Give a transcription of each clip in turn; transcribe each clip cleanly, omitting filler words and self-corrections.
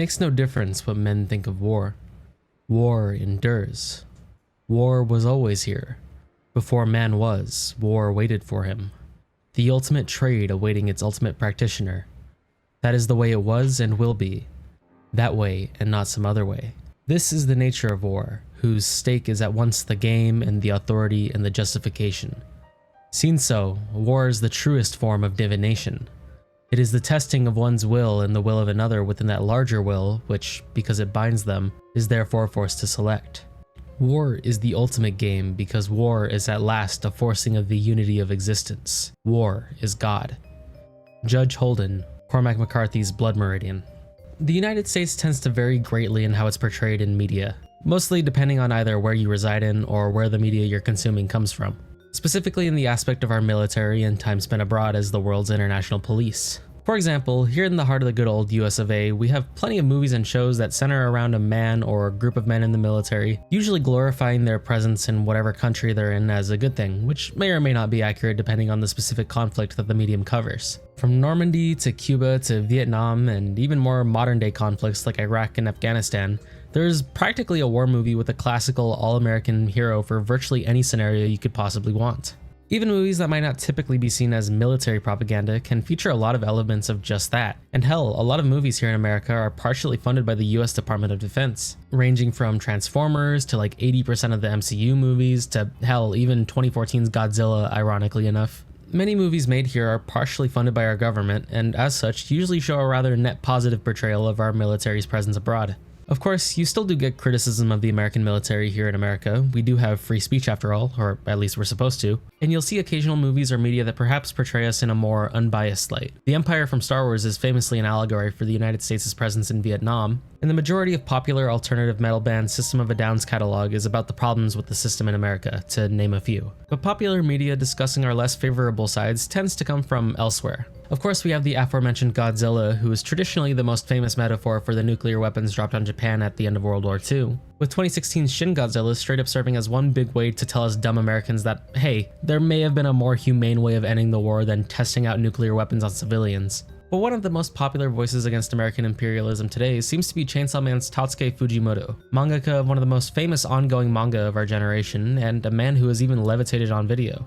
makes no difference what men think of war. War endures. War was always here. Before man was, war waited for him. The ultimate trade awaiting its ultimate practitioner. That is the way it was and will be. That way and not some other way. This is the nature of war, whose stake is at once the game and the authority and the justification. Seen so, war is the truest form of divination. It is the testing of one's will and the will of another within that larger will, which, because it binds them, is therefore forced to select. War is the ultimate game because war is at last a forcing of the unity of existence. War is God. Judge Holden, Cormac McCarthy's Blood Meridian. The United States tends to vary greatly in how it's portrayed in media, mostly depending on either where you reside in or where the media you're consuming comes from. Specifically in the aspect of our military and time spent abroad as the world's international police. For example, here in the heart of the good old US of A, we have plenty of movies and shows that center around a man or a group of men in the military, usually glorifying their presence in whatever country they're in as a good thing, which may or may not be accurate depending on the specific conflict that the medium covers. From Normandy to Cuba to Vietnam and even more modern day conflicts like Iraq and Afghanistan, there's practically a war movie with a classical all-American hero for virtually any scenario you could possibly want. Even movies that might not typically be seen as military propaganda can feature a lot of elements of just that. And hell, a lot of movies here in America are partially funded by the US Department of Defense, ranging from Transformers to like 80% of the MCU movies to hell, even 2014's Godzilla, ironically enough. Many movies made here are partially funded by our government, and as such, usually show a rather net positive portrayal of our military's presence abroad. Of course, you still do get criticism of the American military here in America. We do have free speech after all, or at least we're supposed to. And you'll see occasional movies or media that perhaps portray us in a more unbiased light. The Empire from Star Wars is famously an allegory for the United States' presence in Vietnam, and the majority of popular alternative metal band System of a Down's catalog is about the problems with the system in America, to name a few. But popular media discussing our less favorable sides tends to come from elsewhere. Of course, we have the aforementioned Godzilla, who is traditionally the most famous metaphor for the nuclear weapons dropped on Japan at the end of World War II, with 2016's Shin Godzilla straight up serving as one big way to tell us dumb Americans that, hey, there may have been a more humane way of ending the war than testing out nuclear weapons on civilians. But one of the most popular voices against American imperialism today seems to be Chainsaw Man's Tatsuki Fujimoto, mangaka of one of the most famous ongoing manga of our generation, and a man who has even levitated on video.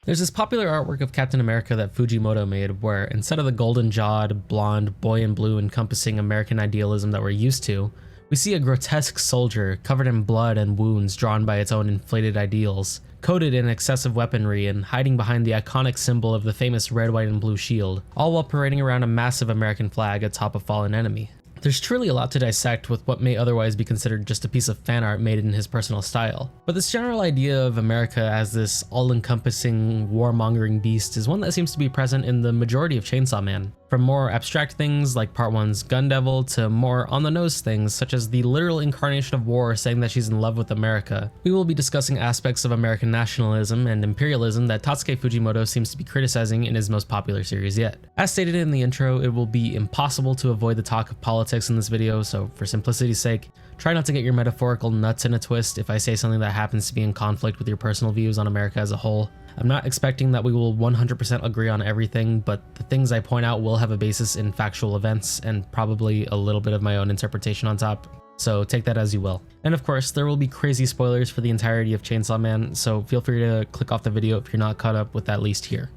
There's this popular artwork of Captain America that Fujimoto made where, instead of the golden-jawed, blonde, boy in blue encompassing American idealism that we're used to, we see a grotesque soldier covered in blood and wounds drawn by its own inflated ideals, coated in excessive weaponry and hiding behind the iconic symbol of the famous red, white, and blue shield, all while parading around a massive American flag atop a fallen enemy. There's truly a lot to dissect with what may otherwise be considered just a piece of fan art made in his personal style. But this general idea of America as this all-encompassing, warmongering beast is one that seems to be present in the majority of Chainsaw Man. From more abstract things like Part 1's Gun Devil to more on-the-nose things such as the literal incarnation of war saying that she's in love with America, we will be discussing aspects of American nationalism and imperialism that Tatsuki Fujimoto seems to be criticizing in his most popular series yet. As stated in the intro, it will be impossible to avoid the talk of politics in this video, so for simplicity's sake, try not to get your metaphorical nuts in a twist if I say something that happens to be in conflict with your personal views on America as a whole. I'm not expecting that we will 100% agree on everything, but the things I point out will have a basis in factual events and probably a little bit of my own interpretation on top, so take that as you will. And of course, there will be crazy spoilers for the entirety of Chainsaw Man, so feel free to click off the video if you're not caught up with that least here.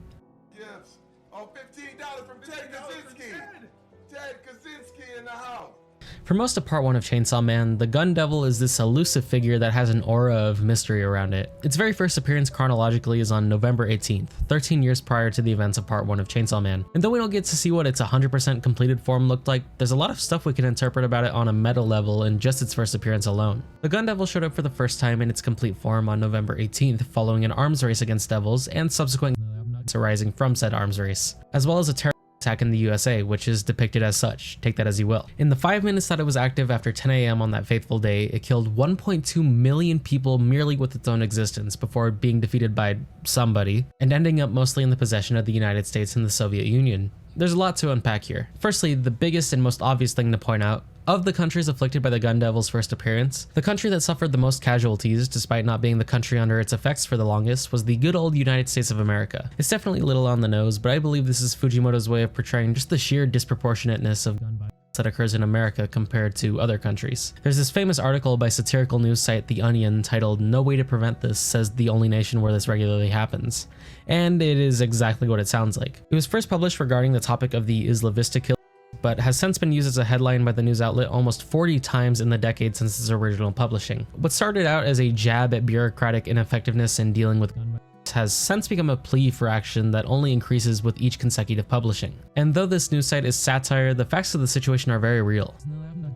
Yes. Oh, $15 from Ted Kaczynski. Ted Kaczynski in the house. For most of Part 1 of Chainsaw Man, the Gun Devil is this elusive figure that has an aura of mystery around it. Its very first appearance chronologically is on November 18th, 13 years prior to the events of Part 1 of Chainsaw Man. And though we don't get to see what its 100% completed form looked like, there's a lot of stuff we can interpret about it on a meta level in just its first appearance alone. The Gun Devil showed up for the first time in its complete form on November 18th following an arms race against devils and subsequent arising from said arms race, as well as a terror attack in the USA, which is depicted as such, take that as you will. In the 5 minutes that it was active after 10 AM on that fateful day, it killed 1.2 million people merely with its own existence before being defeated by somebody, and ending up mostly in the possession of the United States and the Soviet Union. There's a lot to unpack here. Firstly, the biggest and most obvious thing to point out, of the countries afflicted by the Gun Devil's first appearance, the country that suffered the most casualties, despite not being the country under its effects for the longest, was the good old United States of America. It's definitely a little on the nose, but I believe this is Fujimoto's way of portraying just the sheer disproportionateness of gun violence that occurs in America compared to other countries. There's this famous article by satirical news site The Onion titled "No Way to Prevent This Says the Only Nation Where This Regularly Happens." And it is exactly what it sounds like. It was first published regarding the topic of the Isla Vista kill, but has since been used as a headline by the news outlet almost 40 times in the decade since its original publishing. What started out as a jab at bureaucratic ineffectiveness in dealing with gun violence has since become a plea for action that only increases with each consecutive publishing. And though this news site is satire, the facts of the situation are very real.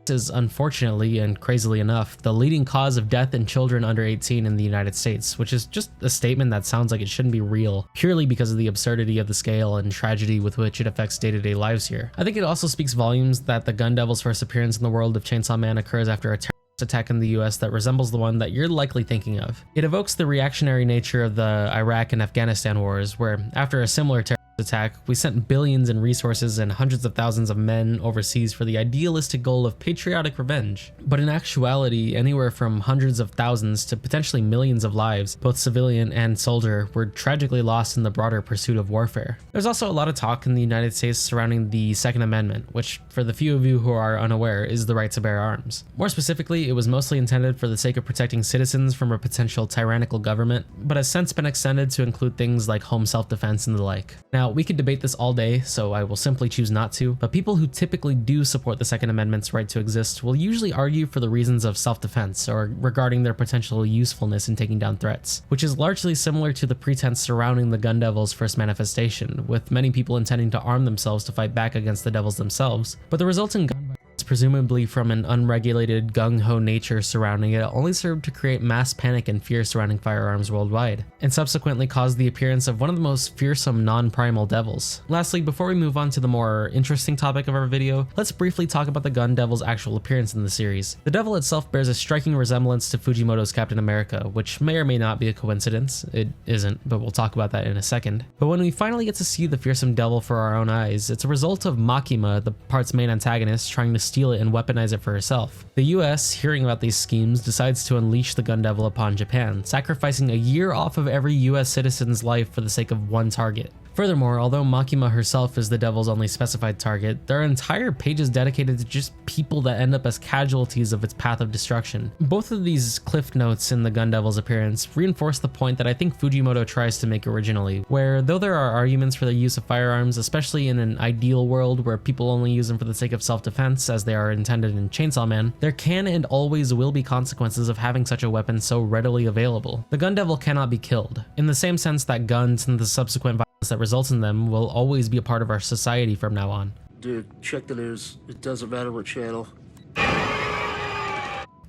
This is unfortunately and crazily enough the leading cause of death in children under 18 in the United States, which is just a statement that sounds like it shouldn't be real, purely because of the absurdity of the scale and tragedy with which it affects day-to-day lives here. I think it also speaks volumes that the Gun Devil's first appearance in the world of Chainsaw Man occurs after a attack in the US that resembles the one that you're likely thinking of. It evokes the reactionary nature of the Iraq and Afghanistan wars, where after a similar terrorist attack, we sent billions in resources and hundreds of thousands of men overseas for the idealistic goal of patriotic revenge. But in actuality, anywhere from hundreds of thousands to potentially millions of lives, both civilian and soldier, were tragically lost in the broader pursuit of warfare. There's also a lot of talk in the United States surrounding the Second Amendment, which, for the few of you who are unaware, is the right to bear arms. More specifically, it was mostly intended for the sake of protecting citizens from a potential tyrannical government, but has since been extended to include things like home self-defense and the like. Now, we could debate this all day, so I will simply choose not to, but people who typically do support the Second Amendment's right to exist will usually argue for the reasons of self-defense or regarding their potential usefulness in taking down threats, which is largely similar to the pretense surrounding the Gun Devil's first manifestation, with many people intending to arm themselves to fight back against the devils themselves. But the resulting gun violence, presumably from an unregulated gung-ho nature surrounding it, only served to create mass panic and fear surrounding firearms worldwide, and subsequently caused the appearance of one of the most fearsome non-primal devils. Lastly, before we move on to the more interesting topic of our video, let's briefly talk about the Gun Devil's actual appearance in the series. The devil itself bears a striking resemblance to Fujimoto's Captain America, which may or may not be a coincidence. It isn't, but we'll talk about that in a second. But when we finally get to see the fearsome devil for our own eyes, it's a result of Makima, the part's main antagonist, trying to steal it and weaponize it for herself. The US, hearing about these schemes, decides to unleash the Gun Devil upon Japan, sacrificing a year off of every US citizen's life for the sake of one target. Furthermore, although Makima herself is the devil's only specified target, there are entire pages dedicated to just people that end up as casualties of its path of destruction. Both of these cliff notes in the Gun Devil's appearance reinforce the point that I think Fujimoto tries to make originally, where though there are arguments for the use of firearms, especially in an ideal world where people only use them for the sake of self-defense as they are intended in Chainsaw Man, there can and always will be consequences of having such a weapon so readily available. The Gun Devil cannot be killed, in the same sense that guns and the subsequent violence that results in them will always be a part of our society from now on. Dude, check the news. It doesn't matter what channel.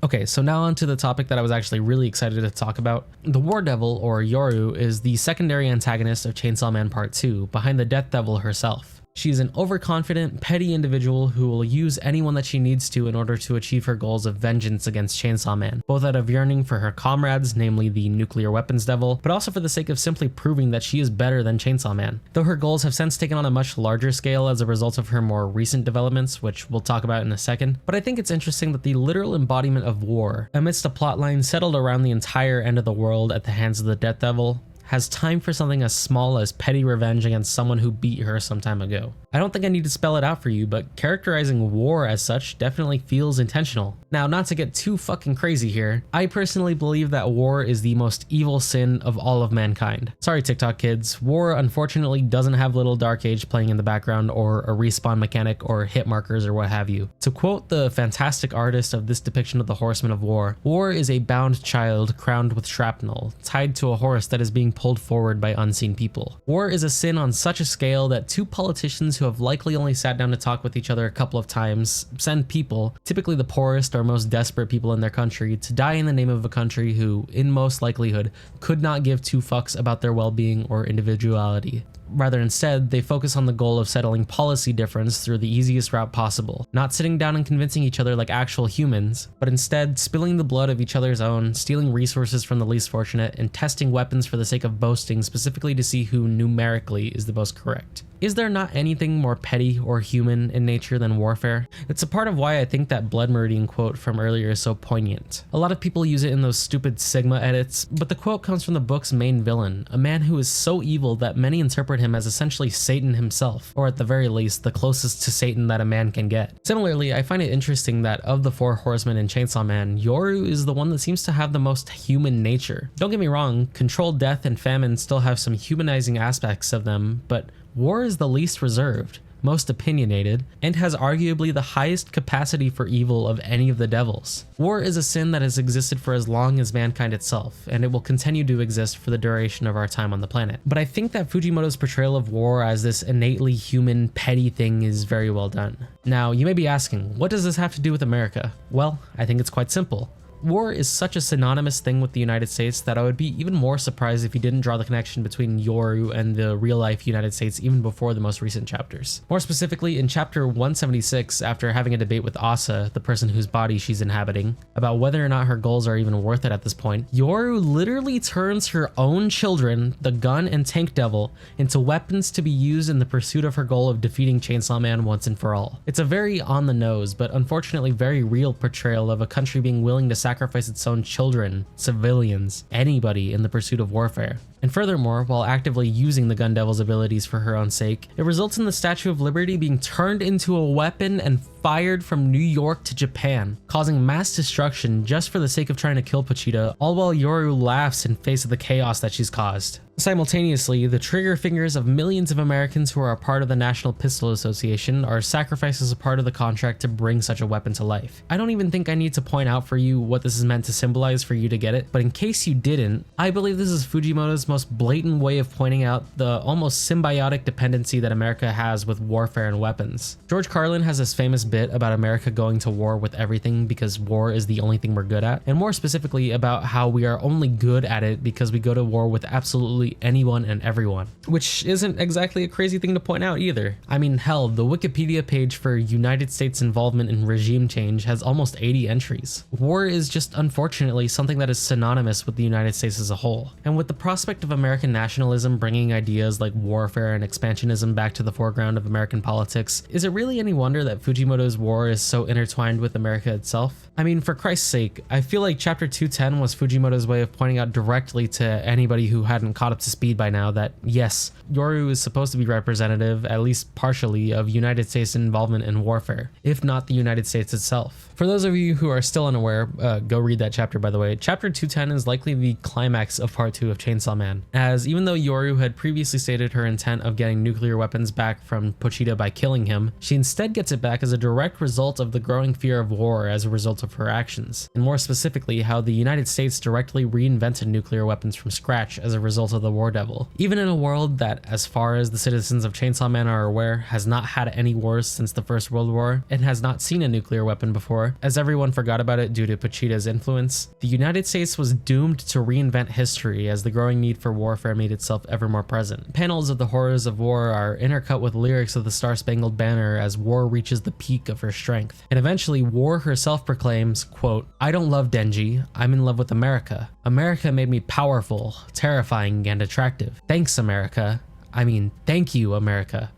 Okay, so now on to the topic that I was actually really excited to talk about. The War Devil, or Yoru, is the secondary antagonist of Chainsaw Man Part 2, behind the Death Devil herself. She is an overconfident, petty individual who will use anyone that she needs to in order to achieve her goals of vengeance against Chainsaw Man, both out of yearning for her comrades, namely the nuclear weapons devil, but also for the sake of simply proving that she is better than Chainsaw Man. Though her goals have since taken on a much larger scale as a result of her more recent developments, which we'll talk about in a second, but I think it's interesting that the literal embodiment of war, amidst a plotline settled around the entire end of the world at the hands of the Death Devil, has time for something as small as petty revenge against someone who beat her some time ago. I don't think I need to spell it out for you, but characterizing war as such definitely feels intentional. Now, not to get too fucking crazy here, I personally believe that war is the most evil sin of all of mankind. Sorry TikTok kids, war unfortunately doesn't have Little Dark Age playing in the background or a respawn mechanic or hit markers or what have you. To quote the fantastic artist of this depiction of the Horsemen of War, war is a bound child crowned with shrapnel, tied to a horse that is being pulled forward by unseen people. War is a sin on such a scale that two politicians who have likely only sat down to talk with each other a couple of times send people, typically the poorest or most desperate people in their country, to die in the name of a country who, in most likelihood, could not give two fucks about their well-being or individuality. Rather, instead, they focus on the goal of settling policy difference through the easiest route possible, not sitting down and convincing each other like actual humans, but instead spilling the blood of each other's own, stealing resources from the least fortunate, and testing weapons for the sake of boasting specifically to see who numerically is the most correct. Is there not anything more petty or human in nature than warfare? It's a part of why I think that Blood Meridian quote from earlier is so poignant. A lot of people use it in those stupid Sigma edits, but the quote comes from the book's main villain, a man who is so evil that many interpret him as essentially Satan himself, or at the very least, the closest to Satan that a man can get. Similarly, I find it interesting that of the four horsemen in Chainsaw Man, Yoru is the one that seems to have the most human nature. Don't get me wrong, controlled death and famine still have some humanizing aspects of them, but war is the least reserved, most opinionated, and has arguably the highest capacity for evil of any of the devils. War is a sin that has existed for as long as mankind itself, and it will continue to exist for the duration of our time on the planet. But I think that Fujimoto's portrayal of war as this innately human, petty thing is very well done. Now, you may be asking, what does this have to do with America? Well, I think it's quite simple. War is such a synonymous thing with the United States that I would be even more surprised if you didn't draw the connection between Yoru and the real-life United States even before the most recent chapters. More specifically, in chapter 176, after having a debate with Asa, the person whose body she's inhabiting, about whether or not her goals are even worth it at this point, Yoru literally turns her own children, the gun and tank devil, into weapons to be used in the pursuit of her goal of defeating Chainsaw Man once and for all. It's a very on-the-nose, but unfortunately very real portrayal of a country being willing to sacrifice its own children, civilians, anybody in the pursuit of warfare. And furthermore, while actively using the Gun Devil's abilities for her own sake, it results in the Statue of Liberty being turned into a weapon and fired from New York to Japan, causing mass destruction just for the sake of trying to kill Pochita, all while Yoru laughs in face of the chaos that she's caused. Simultaneously, the trigger fingers of millions of Americans who are a part of the National Pistol Association are sacrificed as a part of the contract to bring such a weapon to life. I don't even think I need to point out for you what this is meant to symbolize for you to get it, but in case you didn't, I believe this is Fujimoto's most blatant way of pointing out the almost symbiotic dependency that America has with warfare and weapons. George Carlin has this famous bit about America going to war with everything because war is the only thing we're good at, and more specifically about how we are only good at it because we go to war with absolutely anyone and everyone, which isn't exactly a crazy thing to point out either. I mean, hell, the Wikipedia page for United States involvement in regime change has almost 80 entries. War is just unfortunately something that is synonymous with the United States as a whole, and with the prospect of American nationalism bringing ideas like warfare and expansionism back to the foreground of American politics, is it really any wonder that Fujimoto's war is so intertwined with America itself? I mean, for Christ's sake, I feel like chapter 210 was Fujimoto's way of pointing out directly to anybody who hadn't caught up to speed by now that yes, Yoru is supposed to be representative, at least partially, of United States involvement in warfare, if not the United States itself. For those of you who are still unaware, go read that chapter by the way. Chapter 210 is likely the climax of part 2 of Chainsaw Man, as even though Yoru had previously stated her intent of getting nuclear weapons back from Pochita by killing him, she instead gets it back as a direct result of the growing fear of war as a result of her actions, and more specifically how the United States directly reinvented nuclear weapons from scratch as a result of the War Devil. Even in a world that, as far as the citizens of Chainsaw Man are aware, has not had any wars since the First World War and has not seen a nuclear weapon before, as everyone forgot about it due to Pochita's influence, the United States was doomed to reinvent history as the growing need for warfare made itself ever more present. Panels of the horrors of war are intercut with lyrics of the Star-Spangled Banner as war reaches the peak of her strength. And eventually, war herself proclaims, quote, "I don't love Denji, I'm in love with America. America made me powerful, terrifying, and attractive. Thanks, America. I mean, thank you, America.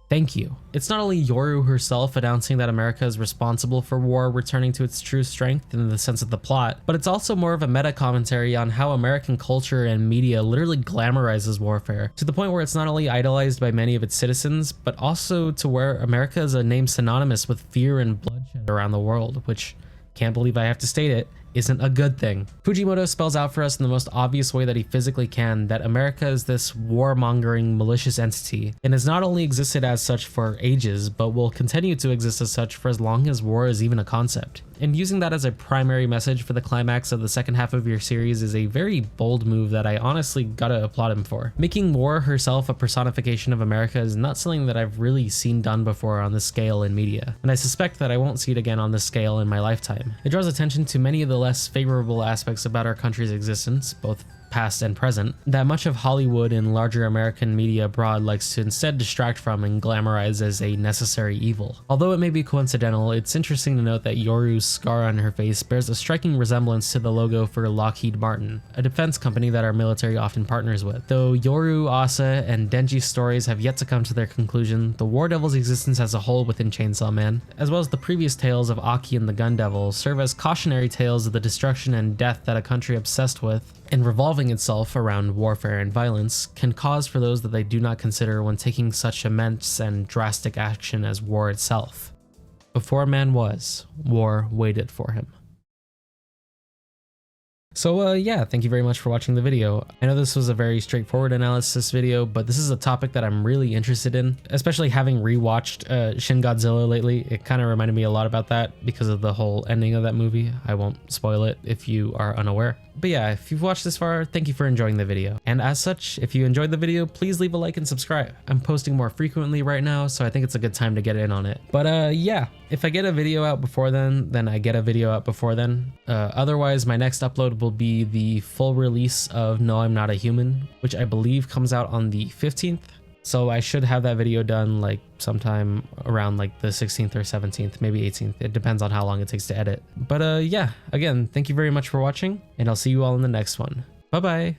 Thank you." It's not only Yoru herself announcing that America is responsible for war returning to its true strength in the sense of the plot, but it's also more of a meta commentary on how American culture and media literally glamorizes warfare, to the point where it's not only idolized by many of its citizens, but also to where America is a name synonymous with fear and bloodshed around the world, which, can't believe I have to state it, isn't a good thing. Fujimoto spells out for us in the most obvious way that he physically can that America is this warmongering, malicious entity, and has not only existed as such for ages, but will continue to exist as such for as long as war is even a concept. And using that as a primary message for the climax of the second half of your series is a very bold move that I honestly gotta applaud him for. Making war herself a personification of America is not something that I've really seen done before on this scale in media, and I suspect that I won't see it again on this scale in my lifetime. It draws attention to many of the less favorable aspects about our country's existence, both past and present, that much of Hollywood and larger American media abroad likes to instead distract from and glamorize as a necessary evil. Although it may be coincidental, it's interesting to note that Yoru's scar on her face bears a striking resemblance to the logo for Lockheed Martin, a defense company that our military often partners with. Though Yoru, Asa, and Denji's stories have yet to come to their conclusion, the War Devil's existence as a whole within Chainsaw Man, as well as the previous tales of Aki and the Gun Devil, serve as cautionary tales of the destruction and death that a country obsessed with and revolving itself around warfare and violence can cause for those that they do not consider when taking such immense and drastic action as war itself. Before man was, war waited for him. So yeah, thank you very much for watching the video. I know this was a very straightforward analysis video, but this is a topic that I'm really interested in, especially having rewatched Shin Godzilla lately. It kind of reminded me a lot about that because of the whole ending of that movie. I won't spoil it if you are unaware. But yeah, if you've watched this far, thank you for enjoying the video. And as such, if you enjoyed the video, please leave a like and subscribe. I'm posting more frequently right now, so I think it's a good time to get in on it. But yeah, if I get a video out before then I get a video out before then. Otherwise, my next upload will be the full release of No, I'm Not a Human, which I believe comes out on the 15th. So I should have that video done like sometime around like the 16th or 17th, maybe 18th. It depends on how long it takes to edit. But yeah, again, thank you very much for watching, and I'll see you all in the next one. Bye bye.